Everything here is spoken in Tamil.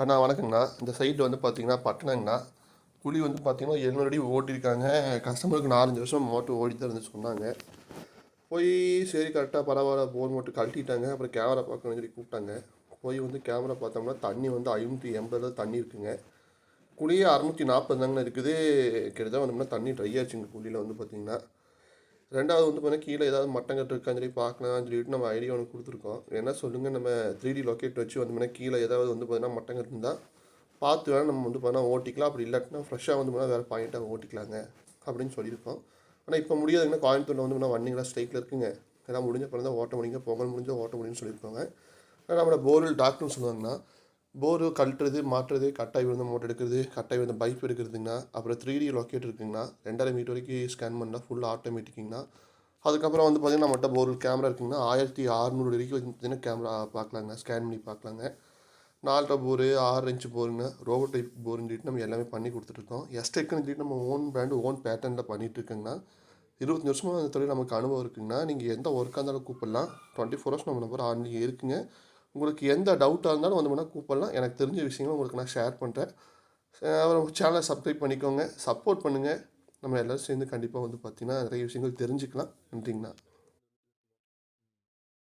அண்ணா வணக்கங்கண்ணா. இந்த சைடு வந்து பார்த்தீங்கன்னா பட்டணங்கண்ணா. குழி வந்து பார்த்தீங்கன்னா 700 அடி ஓட்டியிருக்காங்க. கஸ்டமருக்கு 4, 5 வருஷம் மோட்ரு ஓடி தான் இருந்து சொன்னாங்க. போய் சரி கரெக்டாக பரவாயில்ல போர் மோட்ரு கழட்டிட்டாங்க. அப்புறம் கேமரா பார்க்கணும்னு சொல்லி கூப்பிட்டாங்க. போய் வந்து கேமரா பார்த்தோம்னா தண்ணி வந்து 580 தண்ணி இருக்குங்க. குழியே 640 தாங்கண்ணா இருக்குது. கிட்டத்தட்ட வந்தோம்னா தண்ணி ட்ரை ஆச்சுங்க குழியில் வந்து பார்த்தீங்கன்னா. ரெண்டாவது வந்து பார்த்தீங்கன்னா கீழே ஏதாவது மட்டங்கட்டு இருக்கான்னு சொல்லி பார்க்கலாம்னு சொல்லிட்டு நம்ம ஐடியா ஒன்று கொடுத்துருக்கோம். என்ன சொல்லுங்கள், நம்ம 3D லொக்கேட் வச்சு வந்தோம்னா கீழே ஏதாவது வந்து பார்த்தீங்கன்னா மட்டங்கட்டு இருந்தால் பார்த்து வேணால் நம்ம வந்து பார்த்தா ஓட்டிக்கலாம். அப்படி இல்லாட்டினா ஃப்ரெஷ்ஷாக வந்து வேறு பாயிண்ட்டாக ஓட்டிக்கலாங்க அப்படின்னு சொல்லியிருக்கோம். ஆனால் இப்போ முடியாதுங்கன்னா கோயம்புத்தூரில் வந்து வண்டிங்களாம் ஸ்ட்ரைக்கில் இருக்குங்க. எல்லாம் முடிஞ்ச பிறகு தான் ஓட்ட முடியுங்க, பொங்கல் முடிஞ்சால் ஓட்ட முடியும்னு சொல்லியிருக்காங்க. ஆனால் நம்மளோட போர்வெல் டாக்டர்னு சொல்லுவாங்கன்னா போரு கழட்டுறது மாட்டுறது, கட்டாய் விழுந்த மோட்டர் எடுக்கிறது, கட்டாய் விழுந்த பைப் எடுக்கிறதுங்கண்ணா. அப்புறம் 3D லொக்கேட் இருக்குங்கண்ணா. 2000 மீட்டர் வரைக்கும் ஸ்கேன் பண்ணால் ஃபுல் ஆட்டோமேட்டிக்குங்கண்ணா. அதுக்கப்புறம் வந்து பார்த்திங்கன்னா நம்மகிட்ட போர்வெல் கேமரா இருக்குங்கண்ணா. 1600 வரைக்கும் வந்து பார்த்திங்கன்னா கேமரா பார்க்கலாங்கண்ணா, ஸ்கேன் பண்ணி பார்க்கலாங்க. 4.5 போரு, 6 இன்ச்சு போருங்க, ரோபோ டைப் போருன்னு சொல்லிட்டு நம்ம எல்லாமே பண்ணி கொடுத்துட்ருக்கோம். எஸ்டெக்குன்னு சொல்லிட்டு நம்ம ஓன் பிராண்டு ஓன் பேட்டர்னில் பண்ணிகிட்ருக்கோங்கண்ணா. 25 வருஷமாக அந்த தொழில் நமக்கு அனுபவம் இருக்குங்கண்ணா. நீங்கள் எந்த ஒர்க்காக இருந்தாலும் கூப்பிடலாம். 24 ஹவர்ஸ் நம்ம நம்பர் ஆன்லைன் இருக்குங்க. உங்களுக்கு எந்த டவுட்டாக இருந்தாலும் வந்து வேணால் கூப்பிடலாம். எனக்கு தெரிஞ்ச விஷயங்களும் உங்களுக்கு நான் ஷேர் பண்ணுறேன். அப்புறம் சேனலை சப்ஸ்கிரைப் பண்ணிக்கோங்க, சப்போர்ட் பண்ணுங்கள். நம்ம எல்லோரும் சேர்ந்து கண்டிப்பாக வந்து பார்த்திங்கன்னா நிறைய விஷயங்கள் தெரிஞ்சுக்கலாம். நன்றிங்கண்ணா.